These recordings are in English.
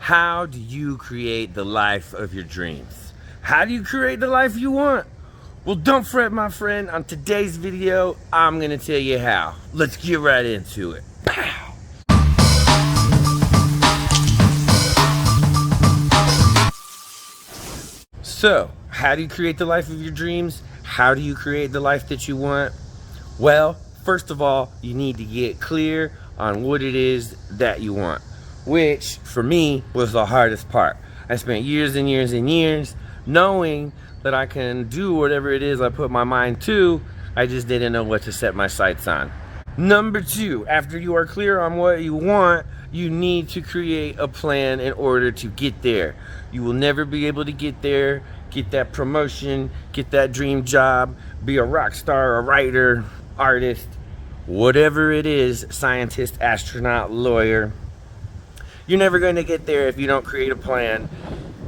How do you create the life of your dreams? How do you create the life you want? Well, don't fret, my friend. On today's video, I'm gonna tell you how. Let's get right into it. Pow! So, how do you create the life of your dreams? How do you create the life that you want? Well, first of all, you need to get clear on what it is that you want, which for me was the hardest part. I spent years and years and years knowing that I can do whatever it is I put my mind to. I just didn't know what to set my sights on. Number two, after you are clear on what you want, you need to create a plan in order to get there. You will never be able to get there, get that promotion, get that dream job, be a rock star, a writer, artist, whatever it is, scientist, astronaut, lawyer. You're never going to get there if you don't create a plan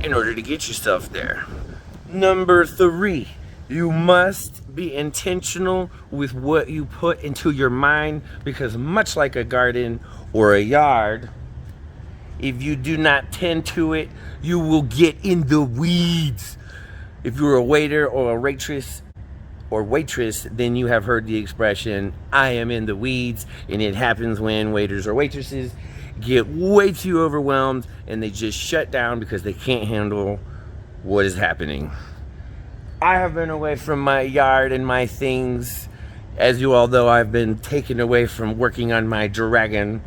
in order to get yourself there. Number three, you must be intentional with what you put into your mind, because much like a garden or a yard, if you do not tend to it, you will get in the weeds. If you're a waiter or a waitress, then you have heard the expression, I am in the weeds. And it happens when waiters or waitresses get way too overwhelmed and they just shut down because they can't handle what is happening. I have been away from my yard and my things, as you all know. I've been taken away from working on my dragon.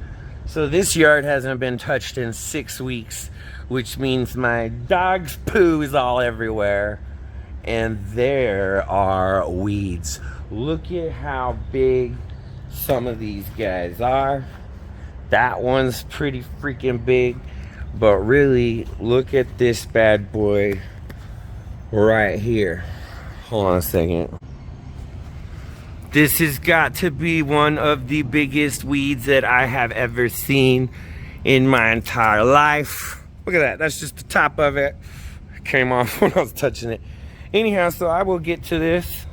So this yard hasn't been touched in 6 weeks, which means my dog's poo is all everywhere. And there are weeds. Look at how big some of these guys are. That one's pretty freaking big. But really, look at this bad boy right here. Hold on a second. This has got to be one of the biggest weeds that I have ever seen in my entire life. Look at that. That's just the top of it. It came off when I was touching it. Anyhow, so I will get to this.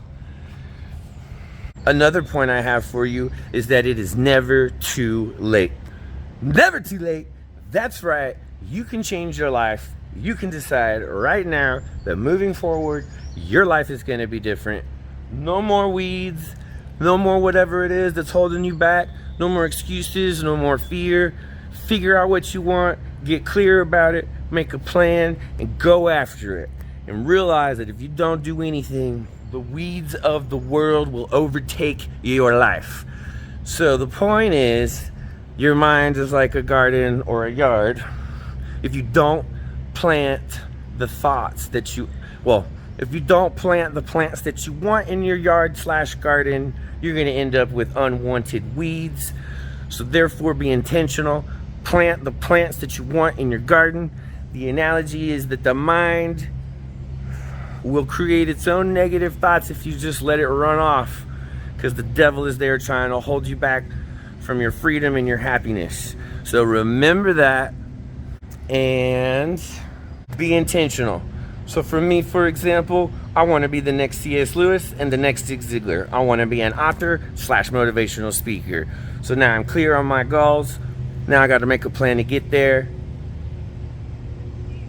Another point I have for you is that it is never too late. Never too late. That's right. You can change your life. You can decide right now that moving forward, your life is going to be different. No more weeds. No more whatever it is that's holding you back. No more excuses. No more fear. Figure out what you want. Get clear about it. Make a plan and go after it. And realize that if you don't do anything, the weeds of the world will overtake your life. So the point is, your mind is like a garden or a yard. If you don't plant the thoughts that if you don't plant the plants that you want in your yard / garden, you're going to end up with unwanted weeds. So therefore, be intentional. Plant the plants that you want in your garden. The analogy is that the mind will create its own negative thoughts if you just let it run off, because the devil is there trying to hold you back from your freedom and your happiness. So remember that and be intentional. So for me, for example, I want to be the next C.S. Lewis and the next Zig Ziglar. I want to be an author / motivational speaker. So now I'm clear on my goals. Now I got to make a plan to get there,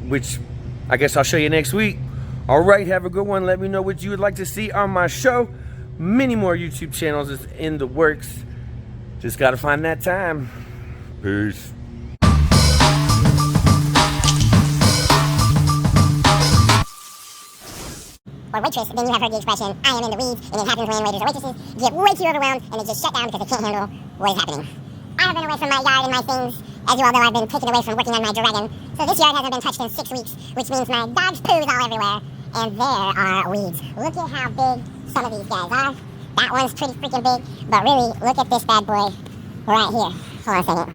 which I guess I'll show you next week. All right, have a good one. Let me know what you would like to see on my show. Many more YouTube channels is in the works. Just got to find that time. Peace. Or waitress, then you have heard the expression, I am in the weeds, and it happens when waiters or waitresses get way too overwhelmed and they just shut down because they can't handle what is happening. I have been away from my yard and my things, as you all know. I've been taken away from working on my dragon. So this yard hasn't been touched in 6 weeks, which means my dog's poo is all everywhere, and there are weeds. Look at how big some of these guys are. That one's pretty freaking big, but really, look at this bad boy right here. Hold on a second.